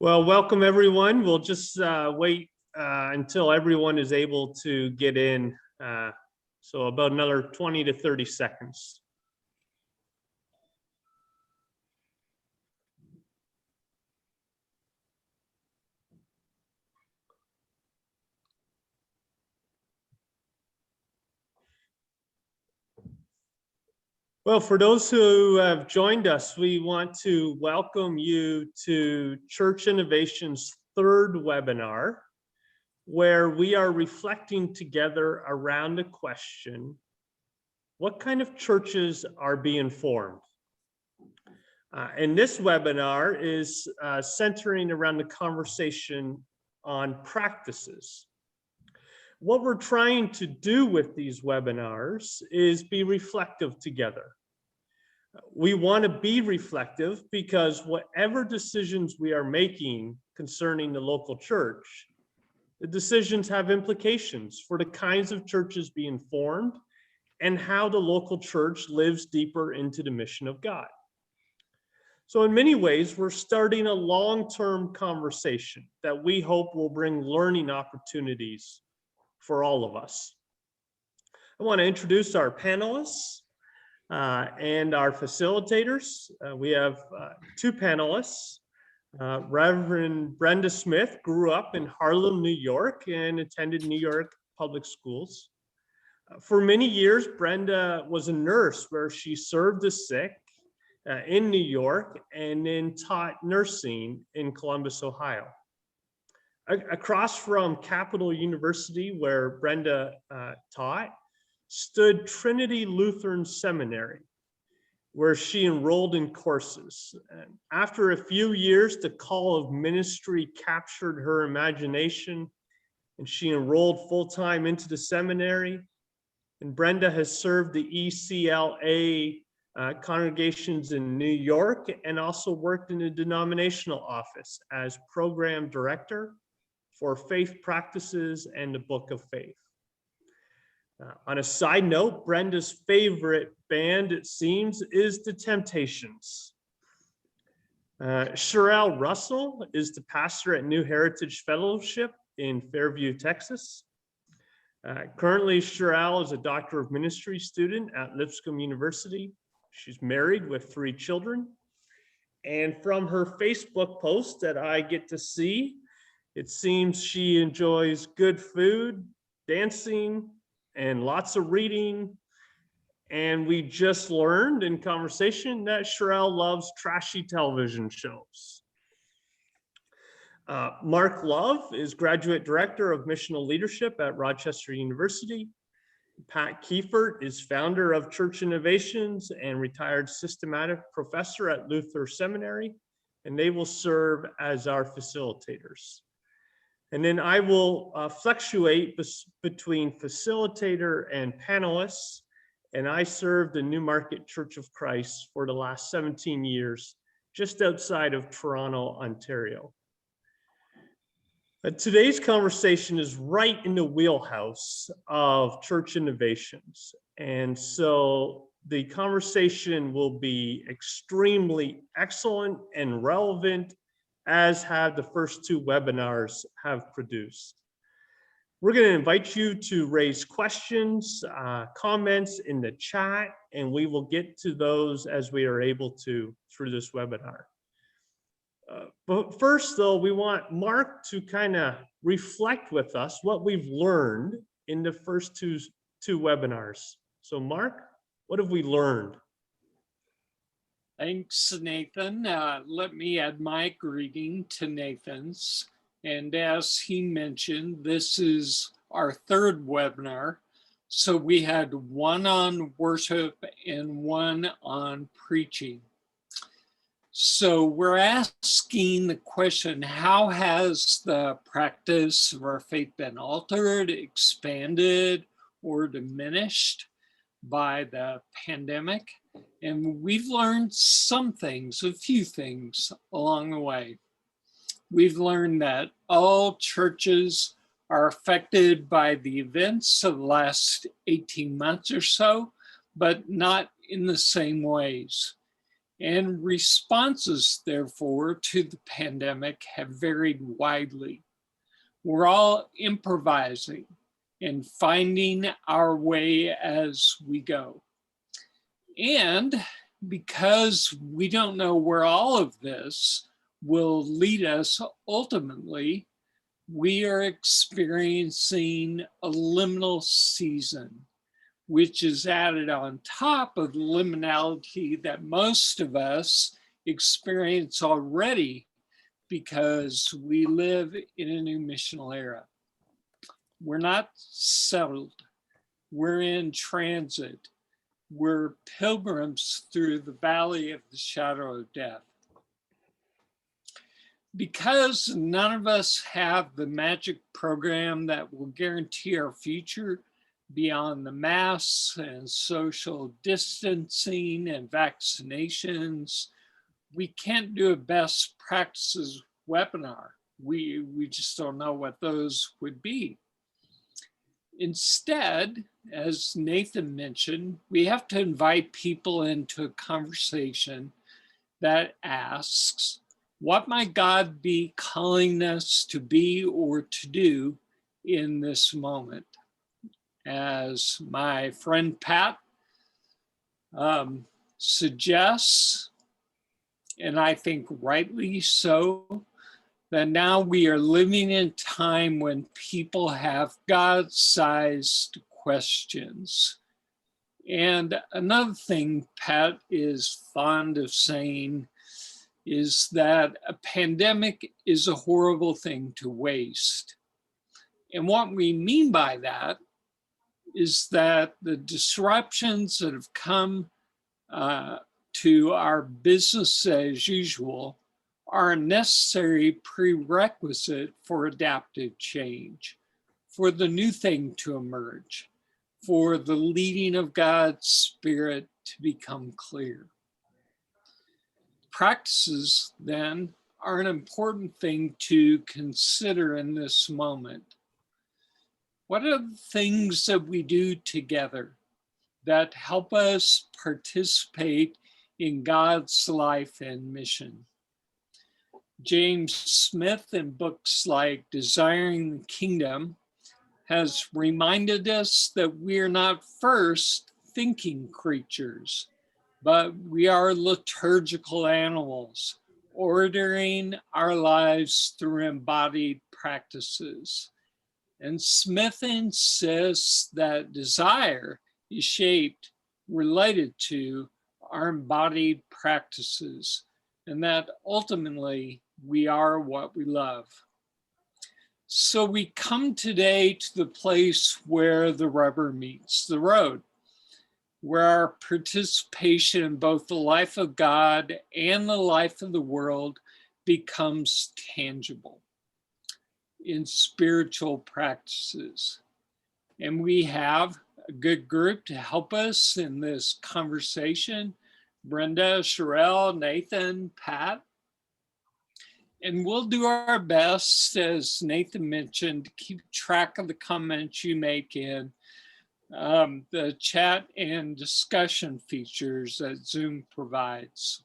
Well, welcome everyone. We'll just wait until everyone is able to get in. So about another 20 to 30 seconds. Well, for those who have joined us, we want to welcome you to Church Innovation's third webinar, where we are reflecting together around the question, what kind of churches are being formed? And this webinar is centering around the conversation on practices. What we're trying to do with these webinars is be reflective together. We want to be reflective because whatever decisions we are making concerning the local church, the decisions have implications for the kinds of churches being formed and how the local church lives deeper into the mission of God. So in many ways, we're starting a long-term conversation that we hope will bring learning opportunities for all of us. I want to introduce our panelists and our facilitators. We have two panelists. Reverend Brenda Smith grew up in Harlem, New York, and attended New York public schools. For many years, Brenda was a nurse where she served the sick in New York and then taught nursing in Columbus, Ohio. Across from Capital University, where Brenda taught, stood Trinity Lutheran Seminary, where she enrolled in courses. And after a few years, the call of ministry captured her imagination, and she enrolled full-time into the seminary. And Brenda has served the ECLA congregations in New York and also worked in a denominational office as program director for faith practices and the Book of Faith. On a side note, Brenda's favorite band, it seems, is The Temptations. Cheryl Russell is the pastor at New Heritage Fellowship in Fairview, Texas. Currently, Cheryl is a Doctor of Ministry student at Lipscomb University. She's married with 3 children. And from her Facebook post that I get to see, it seems she enjoys good food, dancing, and lots of reading. And we just learned in conversation that Cheryl loves trashy television shows. Mark Love is Graduate Director of Missional Leadership at Rochester University. Pat Keifert is founder of Church Innovations and retired systematic professor at Luther Seminary, and they will serve as our facilitators. And then I will fluctuate between facilitator and panelists, and I served the Newmarket Church of Christ for the last 17 years, just outside of Toronto, Ontario. Today's conversation is right in the wheelhouse of Church Innovations. And so the conversation will be extremely excellent and relevant, as have the first 2 webinars have produced. We're going to invite you to raise questions, comments in the chat, and we will get to those as we are able to through this webinar. But first, though, we want Mark to kind of reflect with us what we've learned in the first two webinars. So, Mark, what have we learned? Thanks, Nathan. Let me add my greeting to Nathan's. And as he mentioned, this is our third webinar. So we had one on worship and one on preaching. So we're asking the question, how has the practice of our faith been altered, expanded, or diminished by the pandemic? And we've learned some things, a few things along the way. We've learned that all churches are affected by the events of the last 18 months or so, but not in the same ways. And responses, therefore, to the pandemic have varied widely. We're all improvising and finding our way as we go. And because we don't know where all of this will lead us ultimately, we are experiencing a liminal season, which is added on top of the liminality that most of us experience already because we live in a new missional era. We're not settled. We're in transit. We're pilgrims through the valley of the shadow of death. Because none of us have the magic program that will guarantee our future beyond the masks and social distancing and vaccinations, we can't do a best practices webinar. We just don't know what those would be. Instead, as Nathan mentioned, we have to invite people into a conversation that asks, what might God be calling us to be or to do in this moment? As my friend Pat suggests, and I think rightly so, that now we are living in a time when people have God-sized questions. And another thing Pat is fond of saying is that a pandemic is a horrible thing to waste. And what we mean by that is that the disruptions that have come to our business as usual are a necessary prerequisite for adaptive change, for the new thing to emerge, for the leading of God's Spirit to become clear. Practices, then, are an important thing to consider in this moment. What are the things that we do together that help us participate in God's life and mission? James Smith, in books like Desiring the Kingdom, has reminded us that we are not first thinking creatures, but we are liturgical animals, ordering our lives through embodied practices. And Smith insists that desire is shaped, related to our embodied practices, and that ultimately we are what we love. So we come today to the place where the rubber meets the road, where our participation in both the life of God and the life of the world becomes tangible in spiritual practices. And we have a good group to help us in this conversation: Brenda, Cheryl, Nathan, Pat. And we'll do our best, as Nathan mentioned, to keep track of the comments you make in the chat and discussion features that Zoom provides.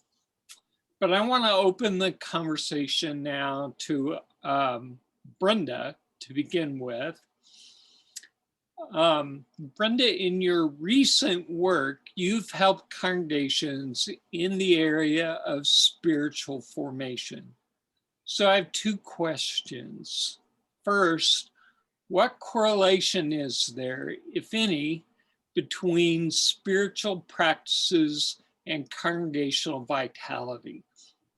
But I want to open the conversation now to Brenda to begin with. Brenda, in your recent work, you've helped congregations in the area of spiritual formation. So I have two questions. First, what correlation is there, if any, between spiritual practices and congregational vitality?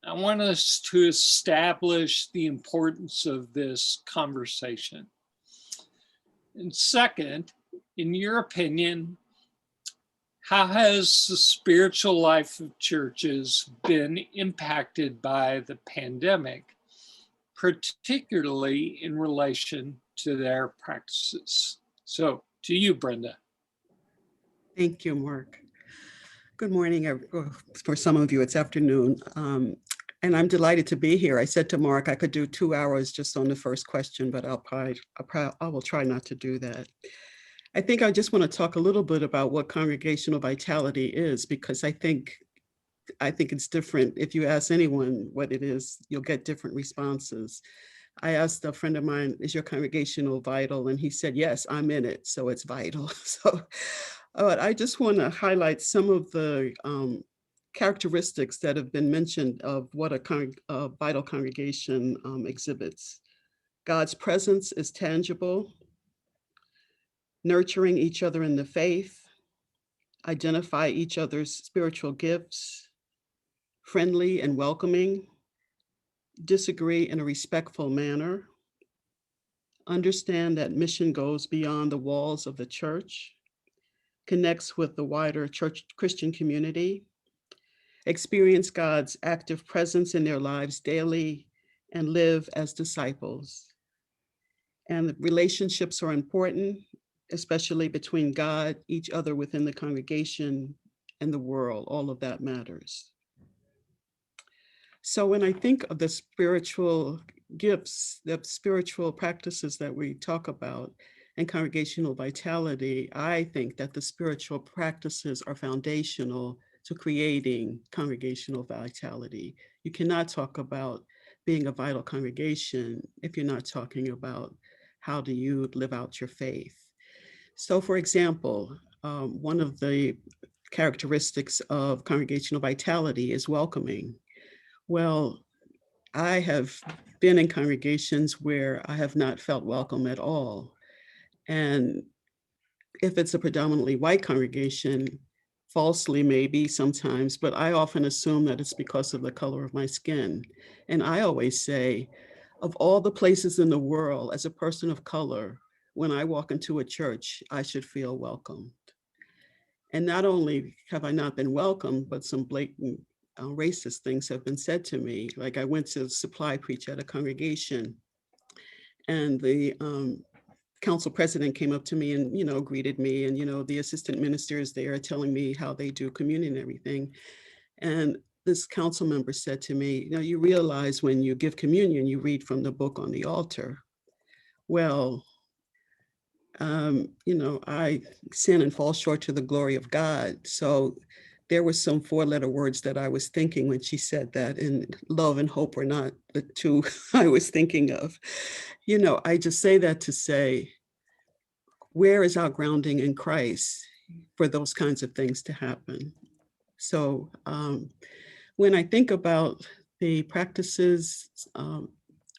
I want us to establish the importance of this conversation. And second, in your opinion, how has the spiritual life of churches been impacted by the pandemic, particularly in relation to their practices? So to you, Brenda. Thank you, Mark. Good morning. For some of you, it's afternoon. And I'm delighted to be here. I said to Mark, I could do 2 hours just on the first question, but I will try not to do that. I think I just want to talk a little bit about what congregational vitality is, because I think I think it's different. If you ask anyone what it is, you'll get different responses. I asked a friend of mine, is your congregational vital? And he said, yes, I'm in it, so it's vital. So but I just want to highlight some of the characteristics that have been mentioned of what a vital congregation exhibits. God's presence is tangible, nurturing each other in the faith, identify each other's spiritual gifts, friendly and welcoming, disagree in a respectful manner, understand that mission goes beyond the walls of the church, connects with the wider church Christian community, experience God's active presence in their lives daily, and live as disciples. And the relationships are important, especially between God, each other within the congregation, and the world. All of that matters. So when I think of the spiritual gifts, the spiritual practices that we talk about, and congregational vitality, I think that the spiritual practices are foundational to creating congregational vitality. You cannot talk about being a vital congregation if you're not talking about how do you live out your faith. So for example, one of the characteristics of congregational vitality is welcoming. Well, I have been in congregations where I have not felt welcome at all. And if it's a predominantly white congregation, falsely maybe sometimes, but I often assume that it's because of the color of my skin. And I always say, of all the places in the world, as a person of color, when I walk into a church, I should feel welcomed. And not only have I not been welcomed, but some blatant racist things have been said to me. Like I went to supply preach at a congregation, and the council president came up to me and, greeted me, and, the assistant minister is there telling me how they do communion and everything. And this council member said to me, you realize when you give communion, you read from the book on the altar. Well, I sin and fall short to the glory of God. So there were some 4-letter words that I was thinking when she said that, and love and hope were not the two I was thinking of. I just say that to say, where is our grounding in Christ for those kinds of things to happen? So when I think about the practices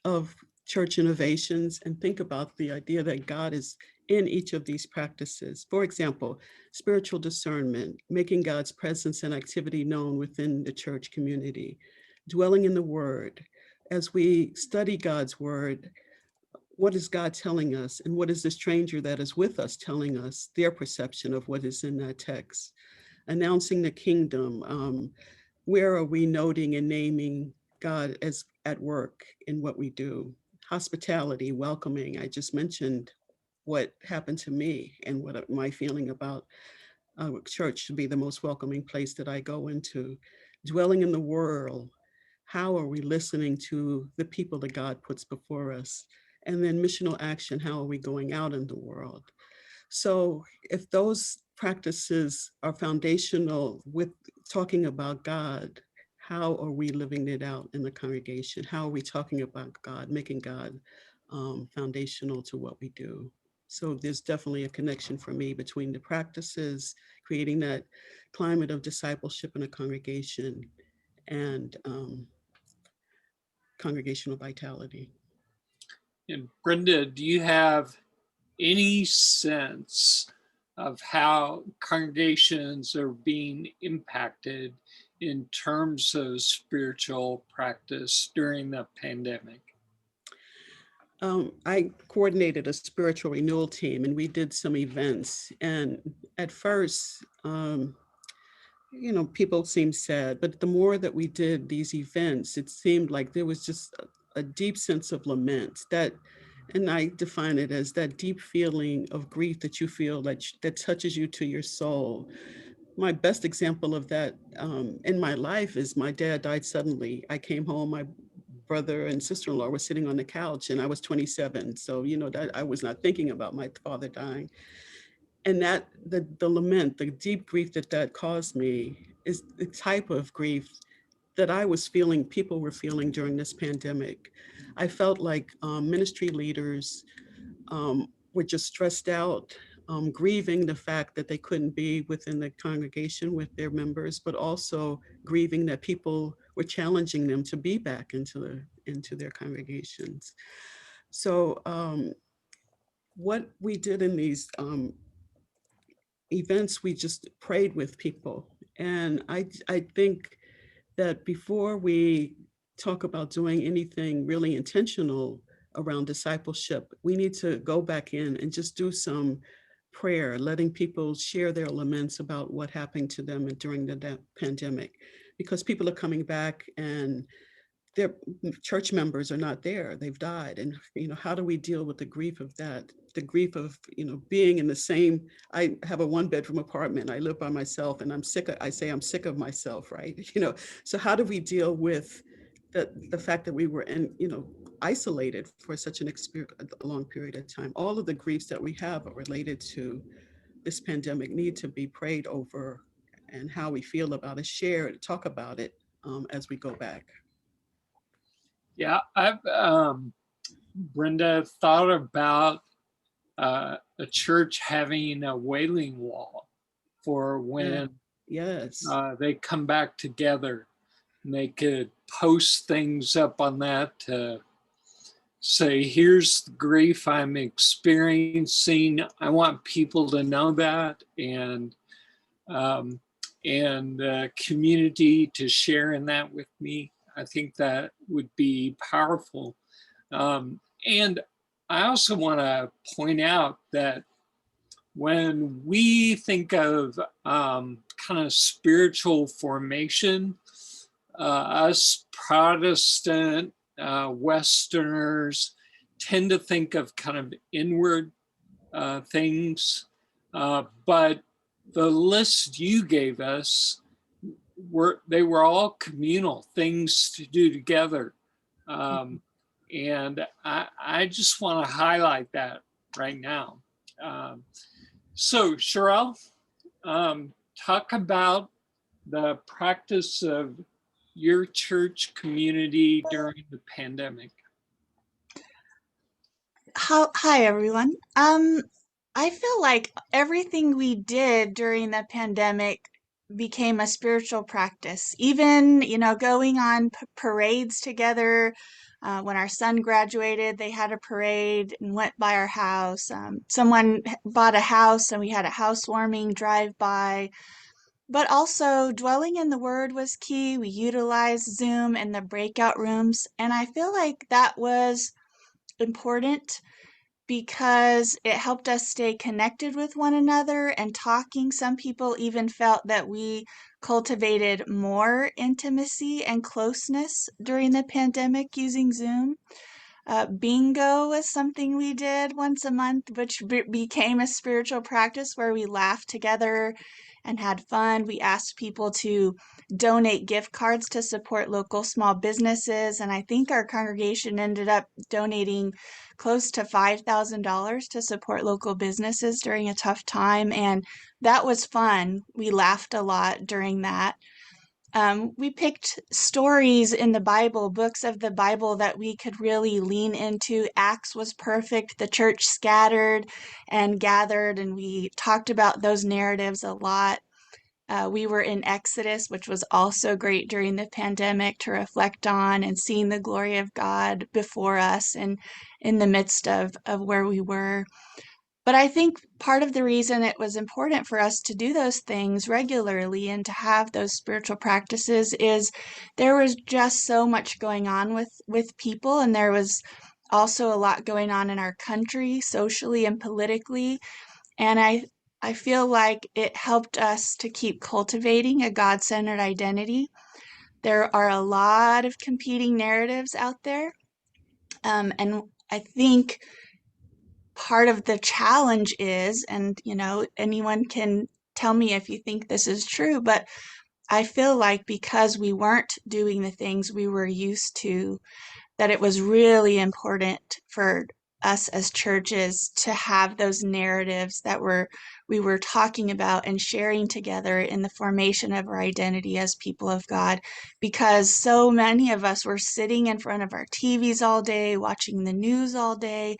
of church innovations and think about the idea that God is in each of these practices, for example, spiritual discernment, making God's presence and activity known within the church community, dwelling in the word. As we study God's word, what is God telling us? And what is the stranger that is with us telling us their perception of what is in that text? Announcing the kingdom. Where are we noting and naming God as at work in what we do? Hospitality, welcoming. I just mentioned what happened to me and what my feeling about church should be the most welcoming place that I go into. Dwelling in the world. How are we listening to the people that God puts before us? And then missional action, how are we going out in the world? So if those practices are foundational with talking about God, how are we living it out in the congregation? How are we talking about God, making God foundational to what we do? So there's definitely a connection for me between the practices, creating that climate of discipleship in a congregation, and congregational vitality. And Brenda, do you have any sense of how congregations are being impacted in terms of spiritual practice during the pandemic? I coordinated a spiritual renewal team, and we did some events. And at first, people seemed sad, but the more that we did these events, it seemed like there was just a deep sense of lament that, and I define it as that deep feeling of grief that you feel that touches you to your soul. My best example of that in my life is my dad died suddenly. I came home, my brother and sister-in-law were sitting on the couch, and I was 27. So, that I was not thinking about my father dying. And that the lament, the deep grief that caused me is the type of grief that I was feeling, people were feeling during this pandemic. I felt like ministry leaders were just stressed out, grieving the fact that they couldn't be within the congregation with their members, but also grieving that people were challenging them to be back into their congregations. So what we did in these events, we just prayed with people. And I think that before we talk about doing anything really intentional around discipleship, we need to go back in and just do some prayer, letting people share their laments about what happened to them during the pandemic, because people are coming back and their church members are not there, they've died. And how do we deal with the grief of that, the grief of being in the same, I have a 1-bedroom apartment, I live by myself, and I'm sick of myself, right? So how do we deal with the fact that we were isolated for such a long period of time? All of the griefs that we have are related to this pandemic need to be prayed over, and how we feel about it, share it, talk about it as we go back. Yeah, I've Brenda thought about a church having a wailing wall for when Yes. they come back together, and they could post things up on that to say, here's the grief I'm experiencing. I want people to know that, and the community to share in that with me. I think that would be powerful. And I also want to point out that when we think of kind of spiritual formation, us Protestant Westerners tend to think of kind of inward things, but the list you gave us they were all communal things to do together. And I just want to highlight that right now. So Cheryl, talk about the practice of your church community during the pandemic. Hi, everyone. I feel like everything we did during the pandemic became a spiritual practice. Even, going on parades together. When our son graduated, they had a parade and went by our house. Someone bought a house and we had a housewarming drive-by. But also, dwelling in the Word was key. We utilized Zoom and the breakout rooms. And I feel like that was important because it helped us stay connected with one another and talking. Some people even felt that we cultivated more intimacy and closeness during the pandemic using Zoom. Bingo was something we did once a month, which became a spiritual practice where we laughed together and had fun. We asked people to donate gift cards to support local small businesses, and I think our congregation ended up donating close to $5,000 to support local businesses during a tough time, and that was fun. We laughed a lot during that. We picked stories in the Bible, books of the Bible that we could really lean into. Acts was perfect. The church scattered and gathered, and we talked about those narratives a lot. We were in Exodus, which was also great during the pandemic to reflect on and seeing the glory of God before us and in the midst of where we were. But I think part of the reason it was important for us to do those things regularly and to have those spiritual practices is there was just so much going on with people, and there was also a lot going on in our country socially and politically. And I feel like it helped us to keep cultivating a God-centered identity. There are a lot of competing narratives out there. And I think part of the challenge is, and anyone can tell me if you think this is true, but I feel like because we weren't doing the things we were used to, that it was really important for us as churches to have those narratives that we were talking about and sharing together in the formation of our identity as people of God, because so many of us were sitting in front of our TVs all day, watching the news all day,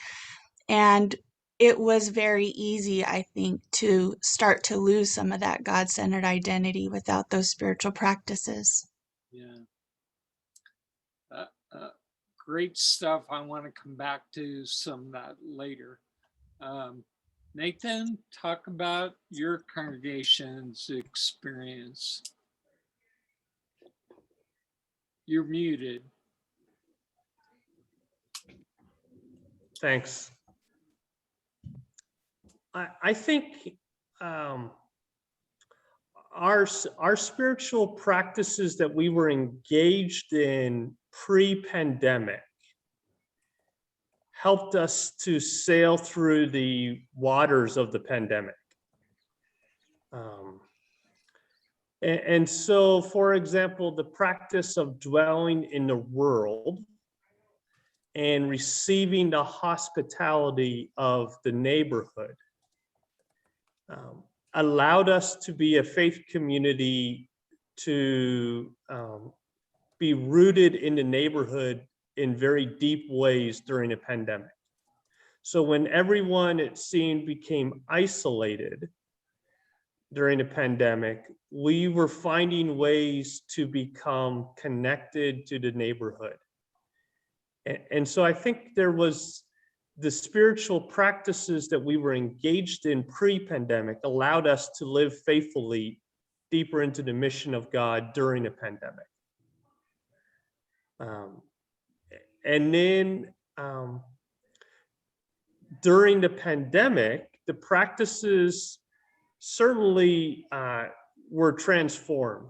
and it was very easy, I think, to start to lose some of that God-centered identity without those spiritual practices. Yeah. Great stuff. I want to come back to some of that later. Nathan, talk about your congregation's experience. You're muted. Thanks. I think our spiritual practices that we were engaged in pre-pandemic helped us to sail through the waters of the pandemic. And so, for example, the practice of dwelling in the world and receiving the hospitality of the neighborhood allowed us to be a faith community, to be rooted in the neighborhood in very deep ways during a pandemic. So when everyone, it seemed, became isolated during the pandemic, we were finding ways to become connected to the neighborhood. And so I think there was the spiritual practices that we were engaged in pre-pandemic allowed us to live faithfully deeper into the mission of God during a pandemic. And then during the pandemic, the practices certainly were transformed.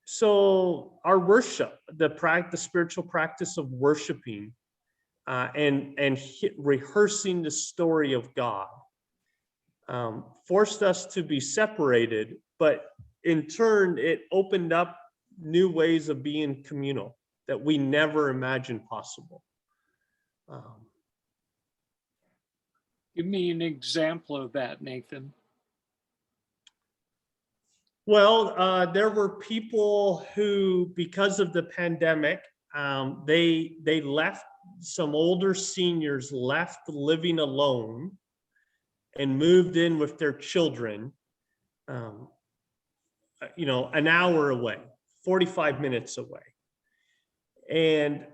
So our worship, the spiritual practice of worshiping and rehearsing the story of God forced us to be separated, but in turn, it opened up new ways of being communal that we never imagined possible. Give me an example of that, Nathan. Well, there were people who, because of the pandemic, they left. Some older seniors left living alone and moved in with their children, an hour away, 45 minutes away. And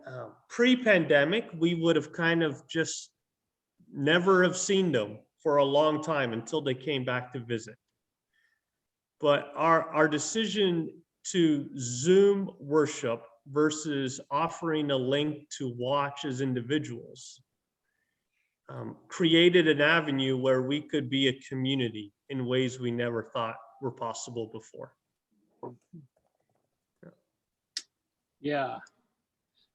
pre-pandemic, we would have kind of just never have seen them for a long time until they came back to visit. But our decision to Zoom worship versus offering a link to watch as individuals created an avenue where we could be a community in ways we never thought were possible before. Yeah.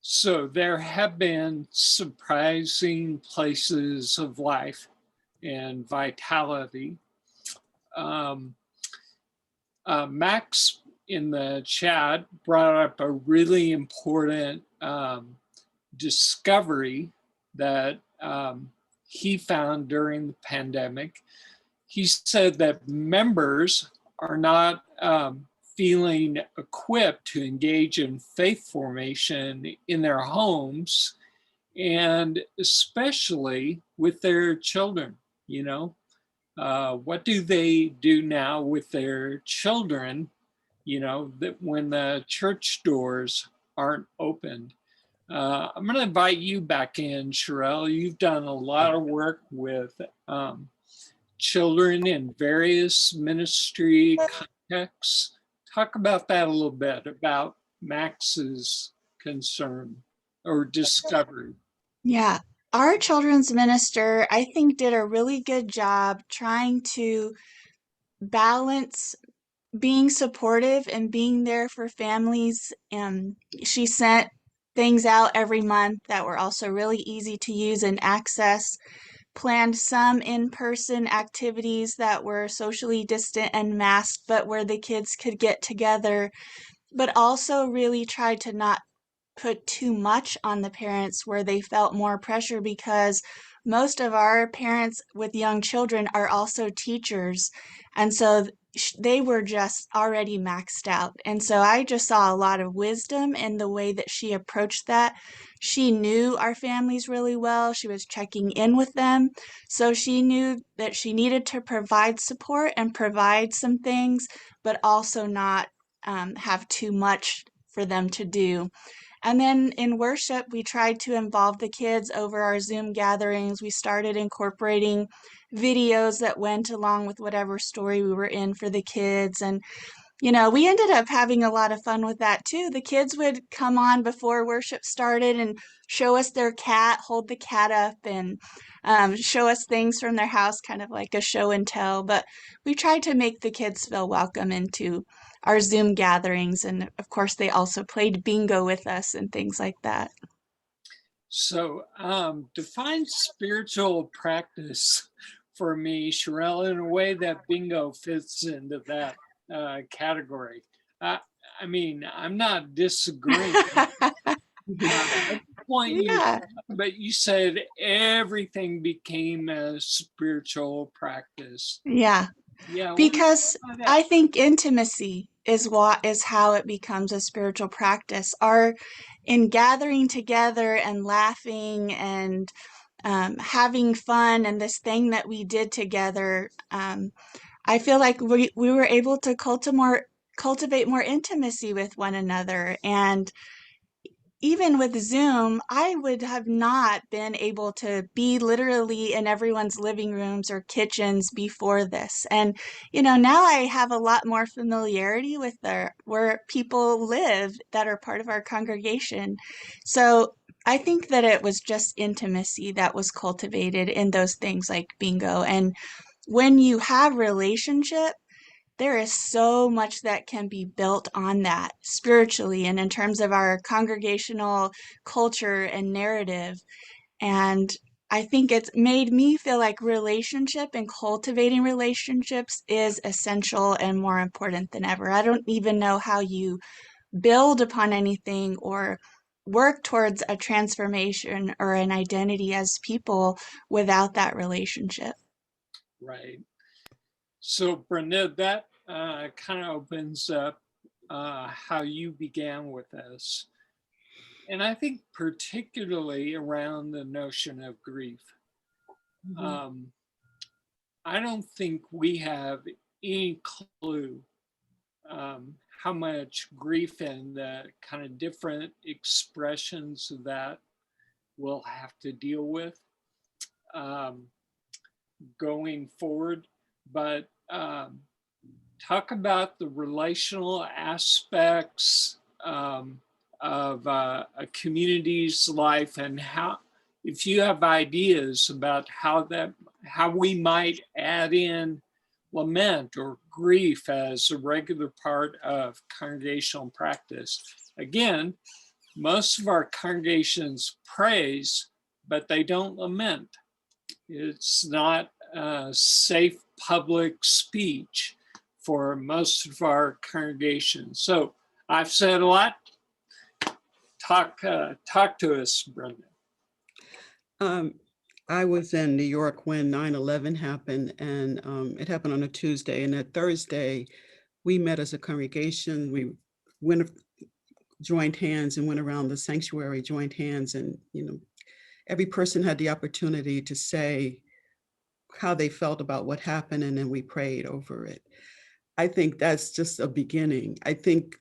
So there have been surprising places of life and vitality. Max in the chat brought up a really important discovery that he found during the pandemic. He said that members are not feeling equipped to engage in faith formation in their homes, and especially with their children. What do they do now with their children, that when the church doors aren't opened? I'm going to invite you back in, Cheryl. You've done a lot of work with children in various ministry contexts. Talk about that a little bit, about Max's concern or discovery. Yeah, our children's minister, I think, did a really good job trying to balance being supportive and being there for families. She sent things out every month that were also really easy to use and access, planned some in-person activities that were socially distant and masked, but where the kids could get together, but also really tried to not put too much on the parents where they felt more pressure, because most of our parents with young children are also teachers. And so they were just already maxed out. And so I just saw a lot of wisdom in the way that she approached that. She knew our families really well. She was checking in with them. So she knew that she needed to provide support and provide some things, but also not have too much for them to do. And then in worship, we tried to involve the kids over our Zoom gatherings. We started incorporating videos that went along with whatever story we were in for the kids. And we ended up having a lot of fun with that too. The kids would come on before worship started and show us their cat, hold the cat up, and show us things from their house, kind of like a show and tell. But we tried to make the kids feel welcome into our Zoom gatherings. And of course, they also played bingo with us and things like that. So define spiritual practice for me, Cheryl, in a way that bingo fits into that category. I mean, I'm not disagreeing. At the point Yeah. but you said everything became a spiritual practice. Yeah. Yeah. Because I think intimacy is how it becomes a spiritual practice. In gathering together and laughing and having fun and this thing that we did together, I feel like we were able to cultivate more intimacy with one another. And even with Zoom, I would have not been able to be literally in everyone's living rooms or kitchens before this. And, now I have a lot more familiarity with where people live that are part of our congregation. So I think that it was just intimacy that was cultivated in those things like bingo. And when you have relationship, there is so much that can be built on that spiritually and in terms of our congregational culture and narrative. And I think it's made me feel like relationship and cultivating relationships is essential and more important than ever. I don't even know how you build upon anything or work towards a transformation or an identity as people without that relationship. Right. So Brenda, that kind of opens up how you began with this. And I think particularly around the notion of grief. Mhm. I don't think we have any clue how much grief and the kind of different expressions of that we'll have to deal with going forward. But talk about the relational aspects of a community's life, and how, if you have ideas about how we might add in lament or grief as a regular part of congregational practice. Again, most of our congregations praise, but they don't lament. It's not a safe public speech for most of our congregations. So I've said a lot. Talk to us, Brenda. I was in New York when 9/11 happened, and it happened on a Tuesday. And that Thursday, we met as a congregation. We joined hands and went around the sanctuary, joined hands, and every person had the opportunity to say how they felt about what happened, and then we prayed over it. I think that's just a beginning. I think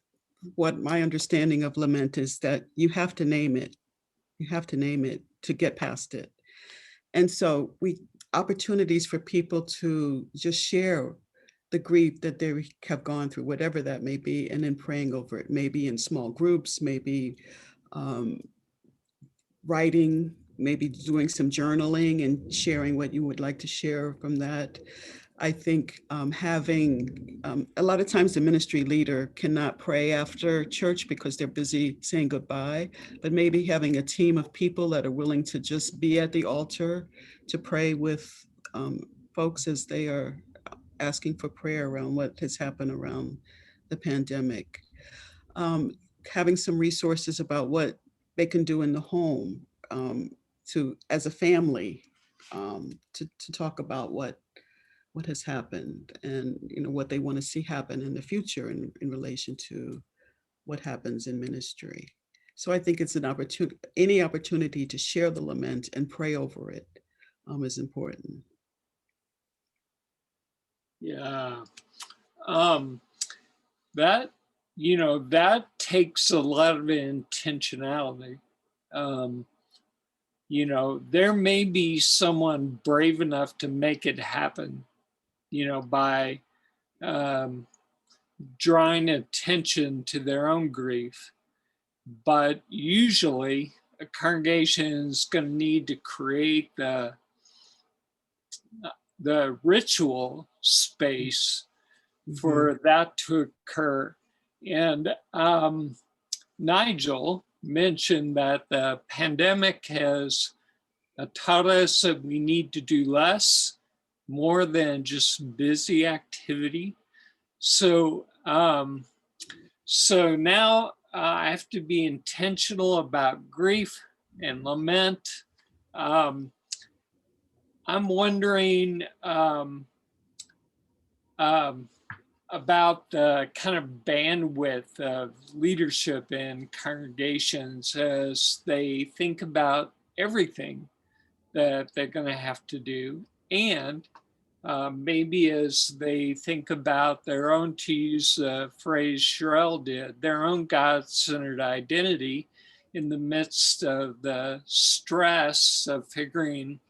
what my understanding of lament is that you have to name it. You have to name it to get past it. And so opportunities for people to just share the grief that they have gone through, whatever that may be, and then praying over it, maybe in small groups, maybe writing, maybe doing some journaling and sharing what you would like to share from that. I think having, a lot of times the ministry leader cannot pray after church because they're busy saying goodbye, but maybe having a team of people that are willing to just be at the altar to pray with folks as they are asking for prayer around what has happened around the pandemic. Having some resources about what they can do in the home, to, as a family, to talk about what has happened, and what they want to see happen in the future in relation to what happens in ministry. So I think it's an opportunity, any opportunity to share the lament and pray over it, is important. Yeah. That, that takes a lot of intentionality. There may be someone brave enough to make it happen, by drawing attention to their own grief. But usually a congregation is going to need to create the ritual space for that to occur. And Nigel mentioned that the pandemic has taught us that we need to do less, more than just busy activity. So, so now I have to be intentional about grief and lament. I'm wondering about the kind of bandwidth of leadership in congregations as they think about everything that they're going to have to do, and maybe as they think about their own, to use the phrase Cheryl did, their own God-centered identity in the midst of the stress of figuring,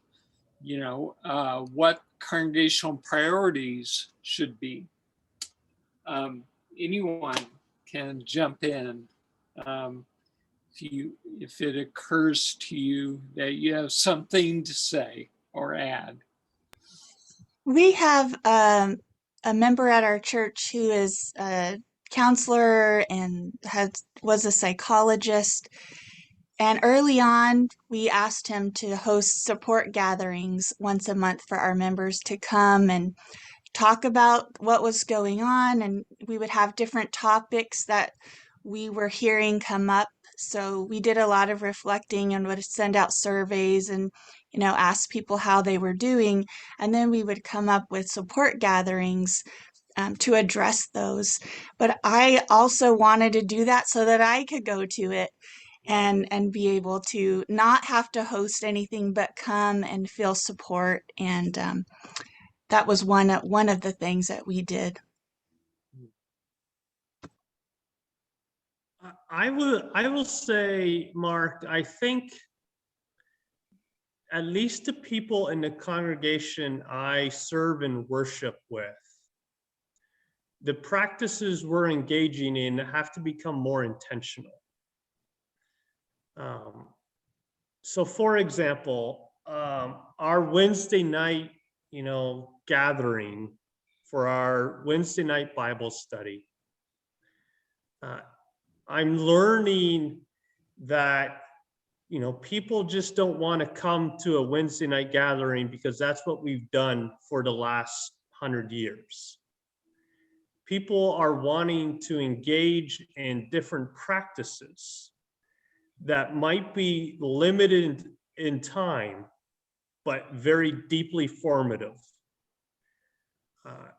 what congregational priorities should be. Anyone can jump in if it occurs to you that you have something to say or add. We have a member at our church who is a counselor and was a psychologist. And early on, we asked him to host support gatherings once a month for our members to come and talk about what was going on. And we would have different topics that we were hearing come up. So we did a lot of reflecting and would send out surveys and, ask people how they were doing. And then we would come up with support gatherings to address those. But I also wanted to do that so that I could go to it and be able to not have to host anything but come and feel support. And that was one of the things that we did. I will say, Mark, I think at least the people in the congregation I serve and worship with, the practices we're engaging in have to become more intentional. So for example, our Wednesday night, gathering for our Wednesday night Bible study, I'm learning that, people just don't want to come to a Wednesday night gathering because that's what we've done for the last 100 years. People are wanting to engage in different practices that might be limited in time, but very deeply formative.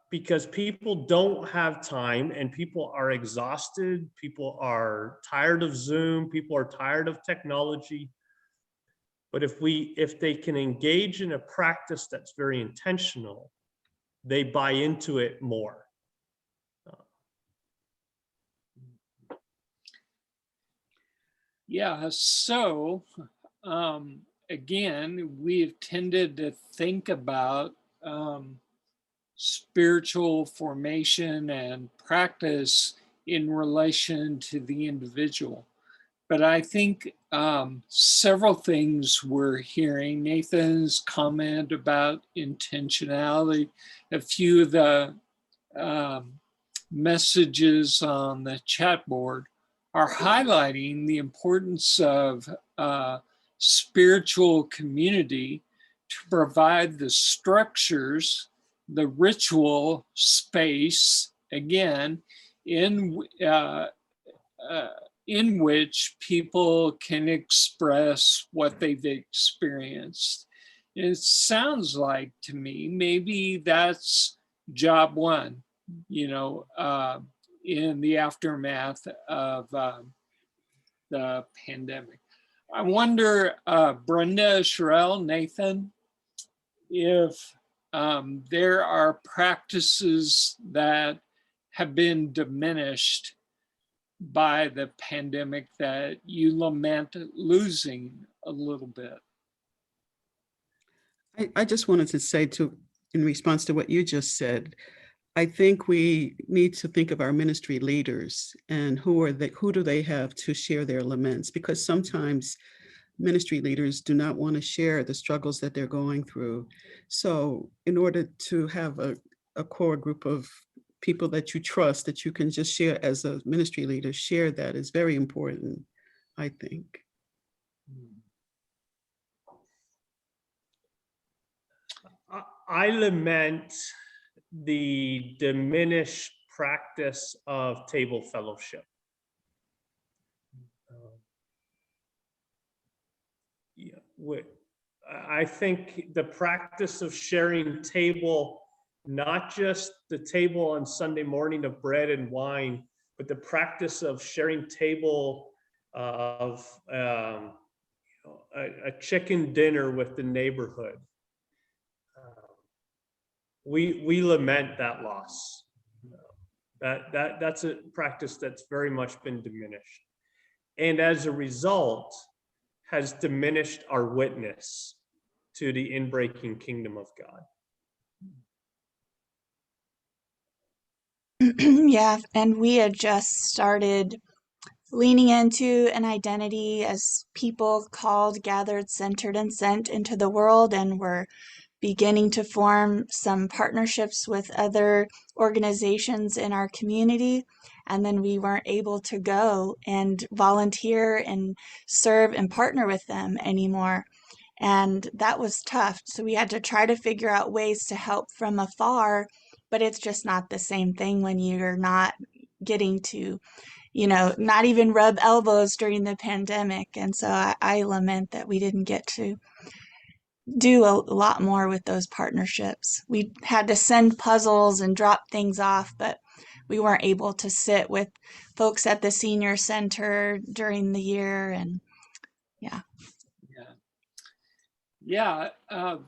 Because people don't have time and people are exhausted, people are tired of Zoom, people are tired of technology. But if they can engage in a practice that's very intentional, they buy into it more. Yeah, so again, we've tended to think about spiritual formation and practice in relation to the individual. But I think several things we're hearing, Nathan's comment about intentionality, a few of the messages on the chat board are highlighting the importance of spiritual community to provide the structures, the ritual space, again, in in which people can express what they've experienced. It sounds like to me, maybe that's job one, you know, in the aftermath of the pandemic. I wonder, Brenda, Cheryl, Nathan, if there are practices that have been diminished by the pandemic that you lament losing a little bit. I just wanted to say in response to what you just said, I think we need to think of our ministry leaders and who do they have to share their laments, because sometimes ministry leaders do not want to share the struggles that they're going through. So in order to have a core group of people that you trust, that you can just share as a ministry leader, share that is very important, I think. I lament the diminished practice of table fellowship. I think the practice of sharing table, not just the table on Sunday morning of bread and wine, but the practice of sharing table of a chicken dinner with the neighborhood. We lament that loss. That's a practice that's very much been diminished, and as a result has diminished our witness to the inbreaking kingdom of God. Yeah, and we had just started leaning into an identity as people called, gathered, centered, and sent into the world, and we're beginning to form some partnerships with other organizations in our community. And then we weren't able to go and volunteer and serve and partner with them anymore. And that was tough. So we had to try to figure out ways to help from afar, but it's just not the same thing when you're not getting to, not even rub elbows during the pandemic. And so I lament that we didn't get to do a lot more with those partnerships. We had to send puzzles and drop things off, but we weren't able to sit with folks at the senior center during the year. And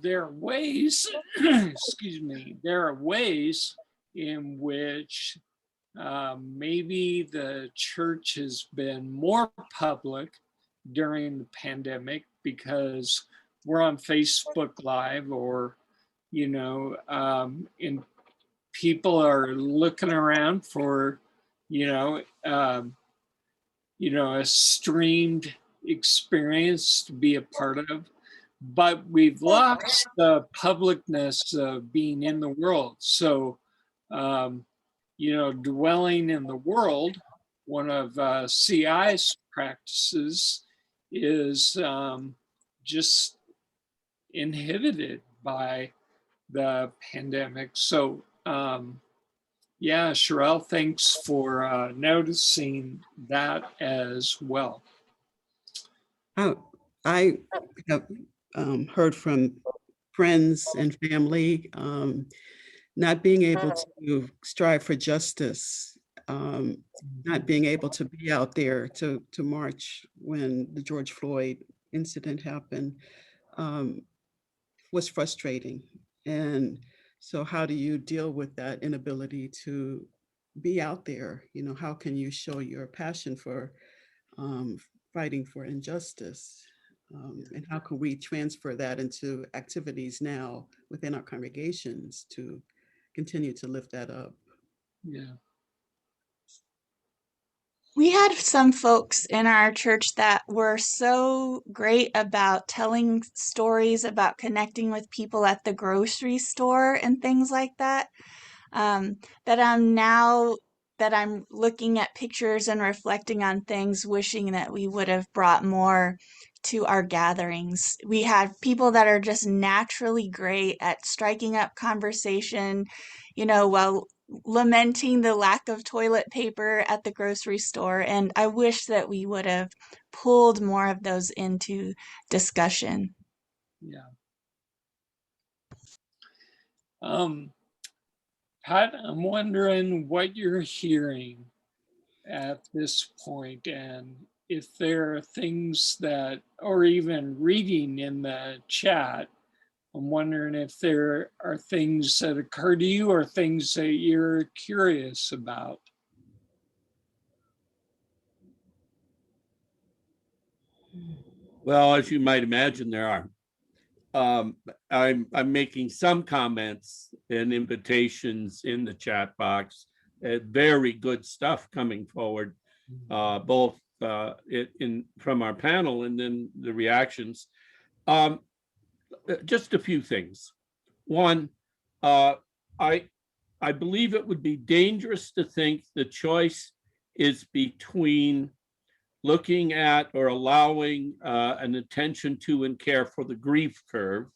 there are ways, excuse me, there are ways in which maybe the church has been more public during the pandemic because we're on Facebook Live, or, and people are looking around for, a streamed experience to be a part of. But we've lost the publicness of being in the world. So, dwelling in the world, one of CI's practices is just inhibited by the pandemic. So, Cheryl, thanks for noticing that as well. Oh, I have heard from friends and family not being able to strive for justice, not being able to be out there to march when the George Floyd incident happened, was frustrating. And so how do you deal with that inability to be out there? How can you show your passion for fighting for injustice? And how can we transfer that into activities now within our congregations to continue to lift that up? Yeah. We had some folks in our church that were so great about telling stories about connecting with people at the grocery store and things like that, that I'm looking at pictures and reflecting on things, wishing that we would have brought more to our gatherings. We had people that are just naturally great at striking up conversation, while lamenting the lack of toilet paper at the grocery store. And I wish that we would have pulled more of those into discussion. Yeah. Pat, I'm wondering what you're hearing at this point, and if there are things that, or even reading in the chat, I'm wondering if there are things that occur to you or things that you're curious about. Well, as you might imagine, there are. I'm making some comments and invitations in the chat box. Very good stuff coming forward, both from our panel and then the reactions. Just a few things. One, I believe it would be dangerous to think the choice is between looking at or allowing an attention to and care for the grief curve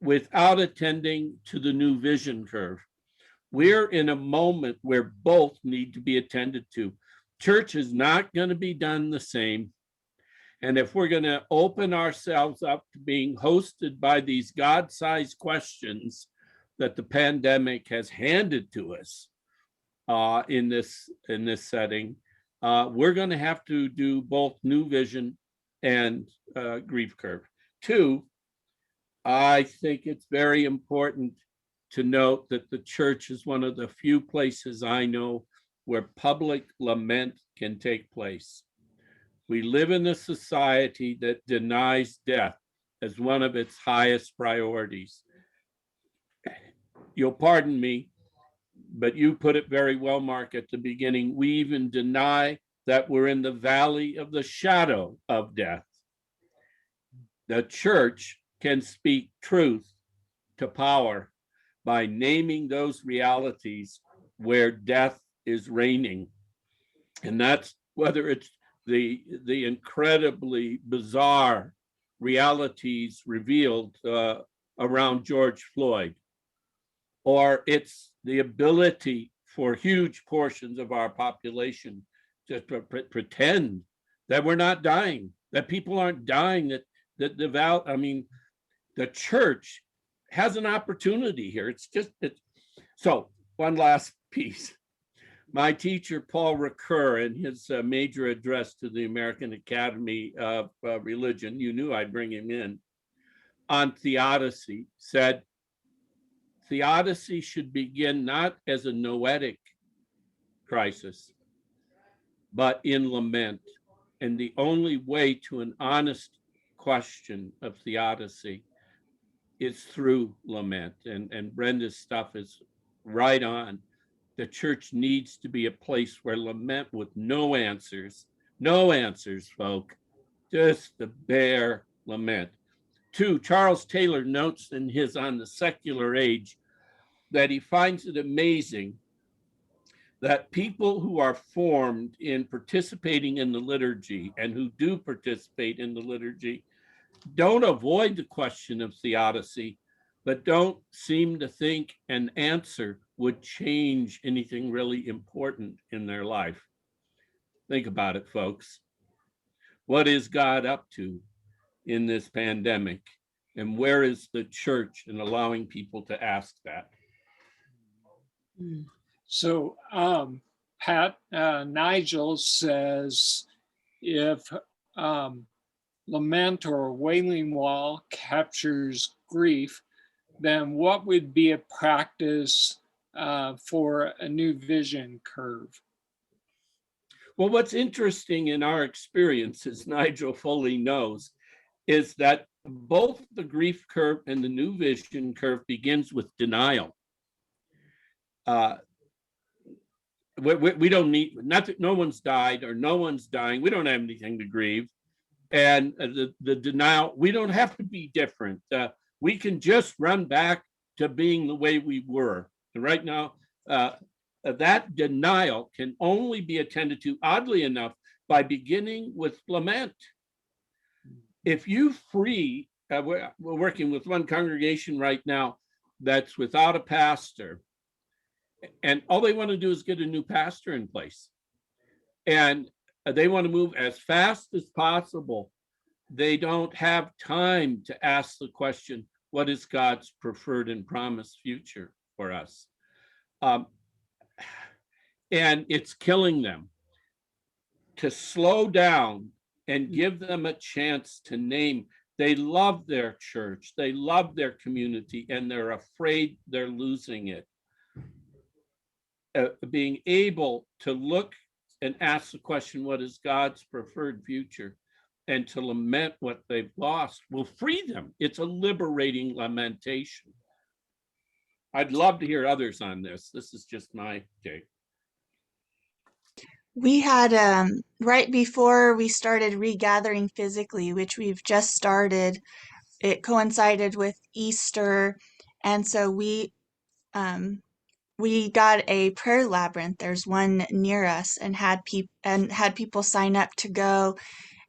without attending to the new vision curve. We're in a moment where both need to be attended to. Church is not going to be done the same. And if we're going to open ourselves up to being hosted by these God-sized questions that the pandemic has handed to us in this setting, we're going to have to do both new vision and grief curve. Two, I think it's very important to note that the church is one of the few places I know where public lament can take place. We live in a society that denies death as one of its highest priorities. You'll pardon me, but you put it very well, Mark, at the beginning. We even deny that we're in the valley of the shadow of death. The church can speak truth to power by naming those realities where death is reigning. And that's whether it's the incredibly bizarre realities revealed around George Floyd, or it's the ability for huge portions of our population to pretend that we're not dying, that people aren't dying, the church has an opportunity here. So one last piece. My teacher, Paul Ricoeur, in his major address to the American Academy of Religion, you knew I'd bring him in, on theodicy, said, theodicy should begin not as a noetic crisis, but in lament. And the only way to an honest question of theodicy is through lament. And Brenda's stuff is right on. The church needs to be a place where lament with no answers, folk, just the bare lament. Two, Charles Taylor notes in his On the Secular Age that he finds it amazing that people who are formed in participating in the liturgy and who do participate in the liturgy don't avoid the question of theodicy, but don't seem to think an answer would change anything really important in their life. Think about it, folks. What is God up to in this pandemic? And where is the church in allowing people to ask that? So Pat, Nigel says, if lament or wailing wall captures grief, then what would be a practice for a new vision curve? Well, what's interesting in our experience, as Nigel fully knows, is that both the grief curve and the new vision curve begins with denial. We don't need, not that no one's died or no one's dying. We don't have anything to grieve. And the denial, we don't have to be different. We can just run back to being the way we were. And right now, that denial can only be attended to, oddly enough, by beginning with lament. If you free, we're working with one congregation right now that's without a pastor, and all they want to do is get a new pastor in place. And they want to move as fast as possible. They don't have time to ask the question, what is God's preferred and promised future for us? And it's killing them. To slow down and give them a chance to name. They love their church, they love their community, and they're afraid they're losing it. Being able to look and ask the question, what is God's preferred future? And to lament what they've lost will free them. It's a liberating lamentation. I'd love to hear others on this. This is just my take. We had, right before we started regathering physically, which we've just started, it coincided with Easter. And so we got a prayer labyrinth. There's one near us, and had people sign up to go.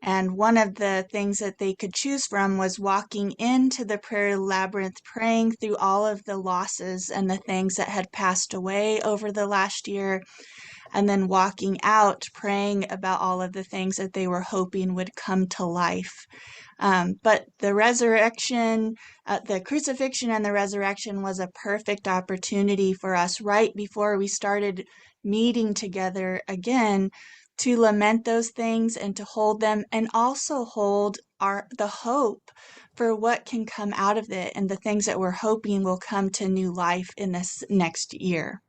And one of the things that they could choose from was walking into the prayer labyrinth, praying through all of the losses and the things that had passed away over the last year, and then walking out, praying about all of the things that they were hoping would come to life. But the resurrection, the crucifixion and the resurrection was a perfect opportunity for us right before we started meeting together again to lament those things and to hold them, and also hold the hope for what can come out of it and the things that we're hoping will come to new life in this next year.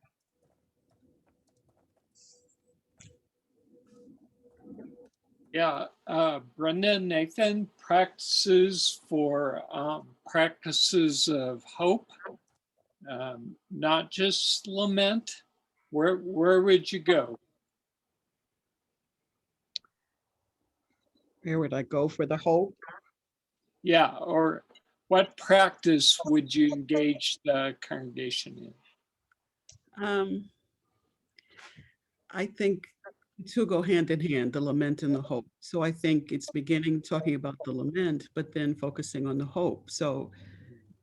Yeah, Brenda, Nathan, practices of hope, not just lament. Where would you go? Where would I go for the hope? Yeah, or what practice would you engage the congregation in? I think the two go hand in hand, the lament and the hope. So I think it's beginning talking about the lament, but then focusing on the hope. So,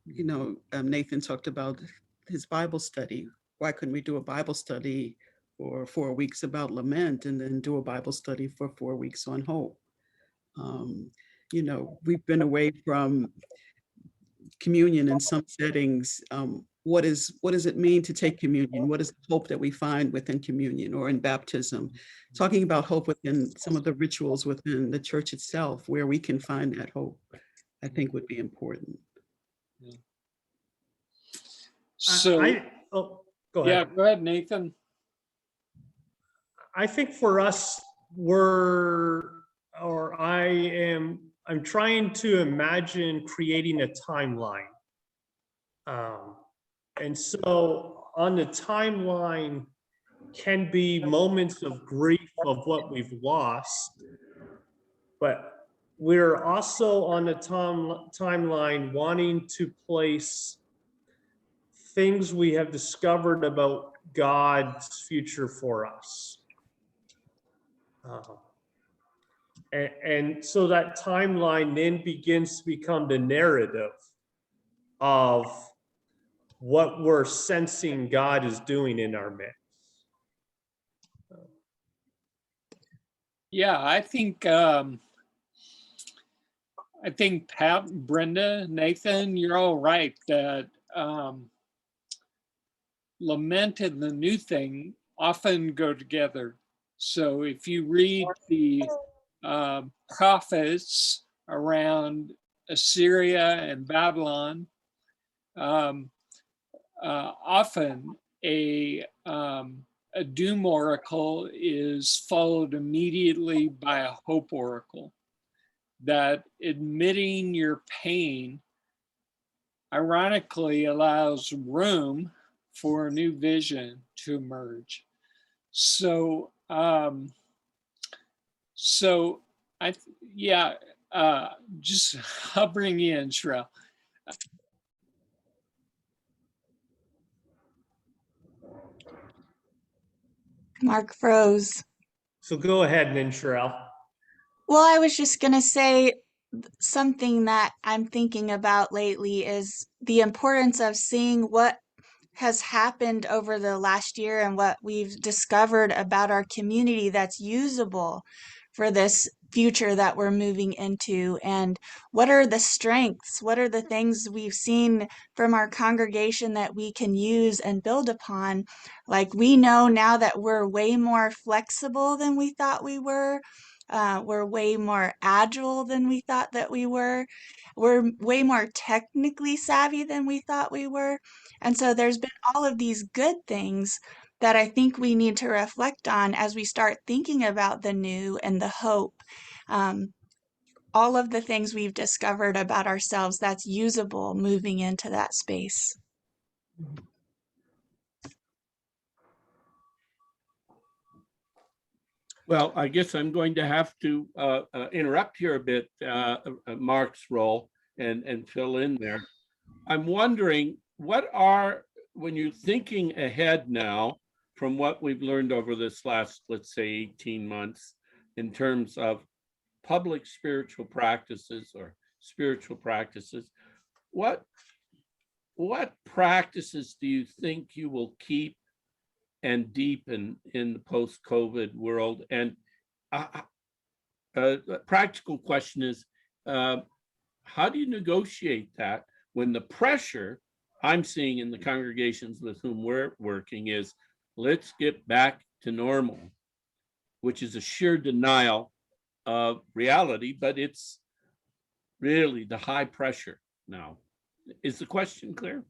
Nathan talked about his Bible study. Why couldn't we do a Bible study for 4 weeks about lament and then do a Bible study for 4 weeks on hope? We've been away from communion in some settings. What does it mean to take communion? What is the hope that we find within communion or in baptism? Talking about hope within some of the rituals within the church itself, where we can find that hope, I think would be important. So, go ahead. Yeah, go ahead, Nathan. I think for us, I'm trying to imagine creating a timeline. And so on the timeline can be moments of grief of what we've lost, but we're also on the timeline wanting to place things we have discovered about God's future for us. And so that timeline then begins to become the narrative of what we're sensing God is doing in our midst. Yeah, I think Pat, Brenda, Nathan, you're all right that lament and the new thing often go together. So if you read the prophets around Assyria and Babylon, often a doom oracle is followed immediately by a hope oracle, that admitting your pain ironically allows room for a new vision to emerge. So just hovering in, Cheryl. Mark froze. So go ahead, then, Cheryl. Well, I was just going to say, something that I'm thinking about lately is the importance of seeing what has happened over the last year and what we've discovered about our community that's usable for this future that we're moving into. And what are the strengths? What are the things we've seen from our congregation that we can use and build upon? Like, we know now that we're way more flexible than we thought we were. We're way more agile than we thought that we were. We're way more technically savvy than we thought we were. And so there's been all of these good things that I think we need to reflect on as we start thinking about the new and the hope. Um, all of the things we've discovered about ourselves that's usable moving into that space. Well, I guess I'm going to have to interrupt here a bit, Mark's role and fill in there. I'm wondering, when you're thinking ahead now from what we've learned over this last, let's say, 18 months in terms of public spiritual practices or spiritual practices, what practices do you think you will keep and deepen in the post-COVID world? And a practical question is, how do you negotiate that when the pressure I'm seeing in the congregations with whom we're working is, let's get back to normal, which is a sheer denial of reality, but it's really the high pressure now. Is the question clear?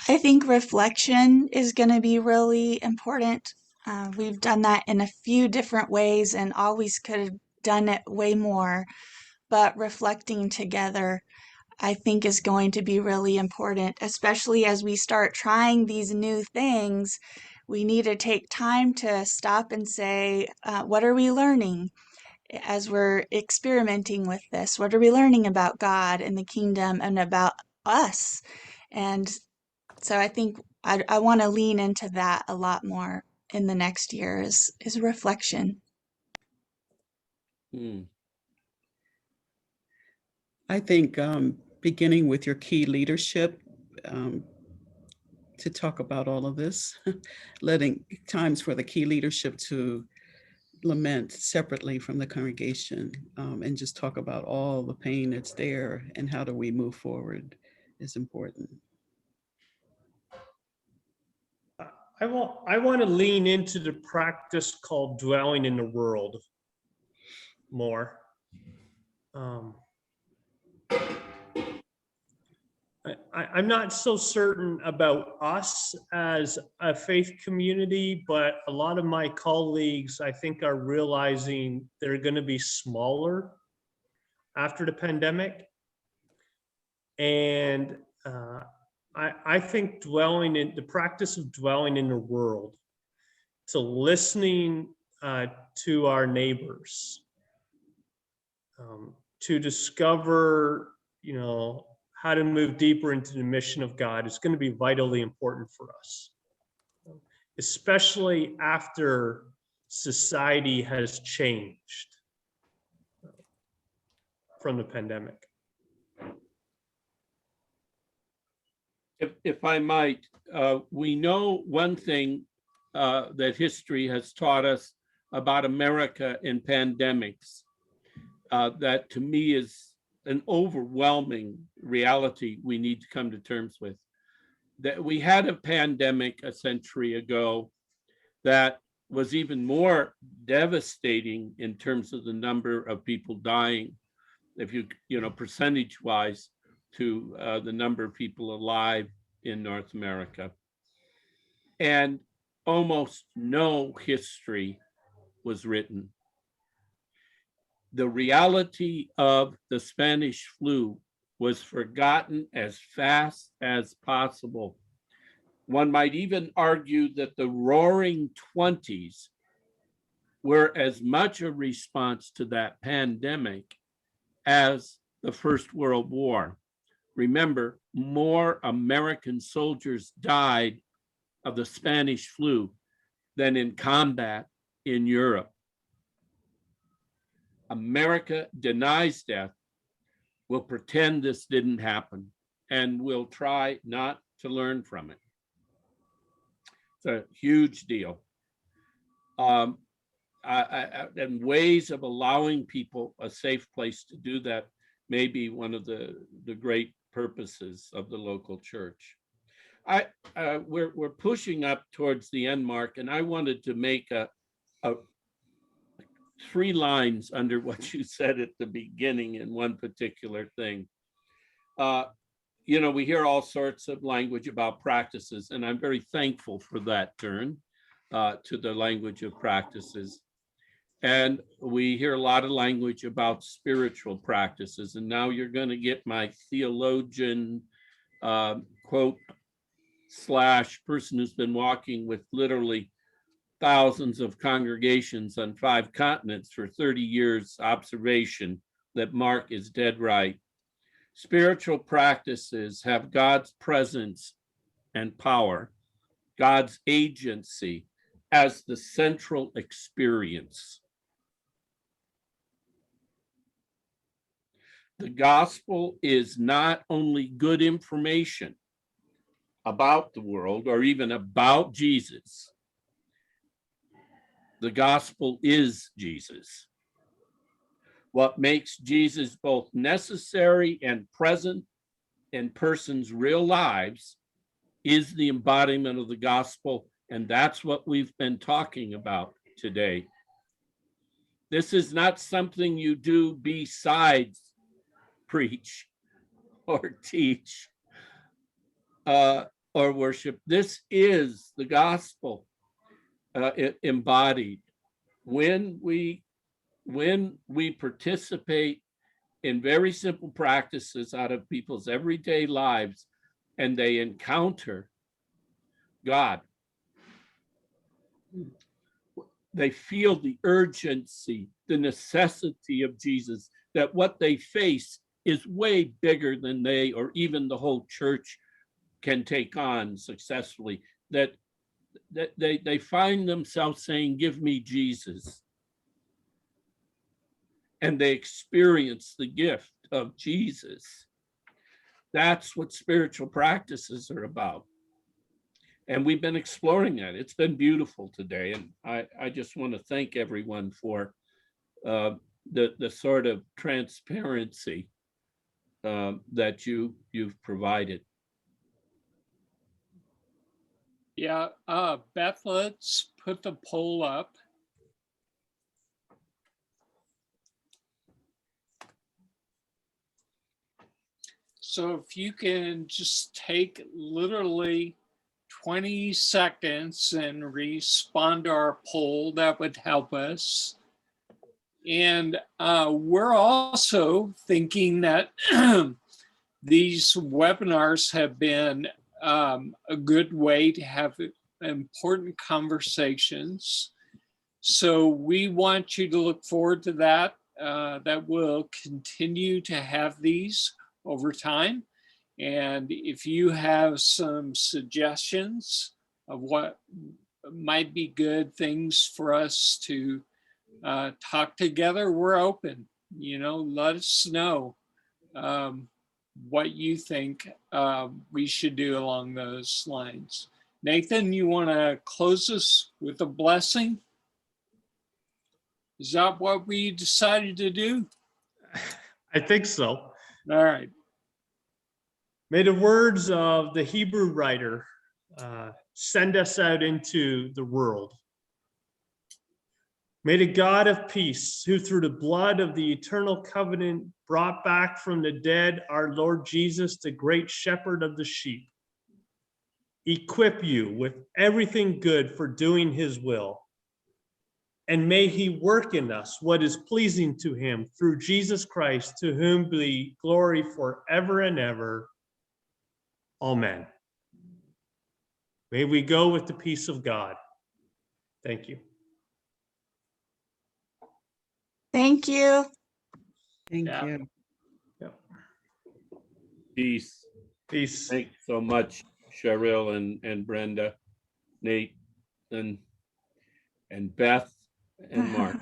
I think reflection is going to be really important. We've done that in a few different ways and always could have done it way more, but reflecting together, I think, is going to be really important, especially as we start trying these new things. We need to take time to stop and say, what are we learning as we're experimenting with this? What are we learning about God and the kingdom and about us? And so I think I want to lean into that a lot more in the next year is reflection. I think beginning with your key leadership to talk about all of this, letting times for the key leadership to lament separately from the congregation and just talk about all the pain that's there and how do we move forward is important. I want to lean into the practice called dwelling in the world more. I'm not so certain about us as a faith community, but a lot of my colleagues, I think, are realizing they're going to be smaller after the pandemic. And I think the practice of dwelling in the world, to listening to our neighbors, to discover, how to move deeper into the mission of God is going to be vitally important for us, especially after society has changed from the pandemic. If I might, we know one thing that history has taught us about America in pandemics, that to me is an overwhelming reality we need to come to terms with. That we had a pandemic a century ago that was even more devastating in terms of the number of people dying, if you percentage wise, to the number of people alive in North America. And almost no history was written. The reality of the Spanish flu was forgotten as fast as possible. One might even argue that the Roaring '20s were as much a response to that pandemic as the First World War. Remember, more American soldiers died of the Spanish flu than in combat in Europe. America denies death, will pretend this didn't happen, and will try not to learn from it. It's a huge deal. And ways of allowing people a safe place to do that may be one of the great purposes of the local church. We're pushing up towards the end, Mark, and I wanted to make a 3 lines under what you said at the beginning in one particular thing. We hear all sorts of language about practices, and I'm very thankful for that turn to the language of practices. And we hear a lot of language about spiritual practices. And now you're going to get my theologian quote / person who's been walking with literally thousands of congregations on 5 continents for 30 years observation that Mark is dead right. Spiritual practices have God's presence and power, God's agency as the central experience. The gospel is not only good information about the world or even about Jesus. The gospel is Jesus. What makes Jesus both necessary and present in persons' real lives is the embodiment of the gospel, and that's what we've been talking about today. This is not something you do besides preach or teach or worship. This is the gospel embodied. When we participate in very simple practices out of people's everyday lives and they encounter God, they feel the urgency, the necessity of Jesus, that what they face is way bigger than they or even the whole church can take on successfully, that they find themselves saying, "Give me Jesus." And they experience the gift of Jesus. That's what spiritual practices are about. And we've been exploring that. It's been beautiful today. And I just want to thank everyone for the sort of transparency that you've provided. Yeah, Beth, let's put the poll up. So if you can just take literally 20 seconds and respond to our poll, that would help us. And we're also thinking that these webinars have been a good way to have important conversations. So we want you to look forward to that. That we'll continue to have these over time. And if you have some suggestions of what might be good things for us to talk together, we're open. Let us know what you think we should do along those lines. Nathan, you want to close us with a blessing? Is that what we decided to do? I think so. All right. May the words of the Hebrew writer send us out into the world. May the God of peace, who through the blood of the eternal covenant brought back from the dead our Lord Jesus, the great shepherd of the sheep, equip you with everything good for doing his will. And may he work in us what is pleasing to him through Jesus Christ, to whom be glory forever and ever. Amen. May we go with the peace of God. Thank you. Thank you. Thank Yeah. you. Peace. Peace. Thanks so much, Cheryl and Brenda, Nate, and and Beth and Mark.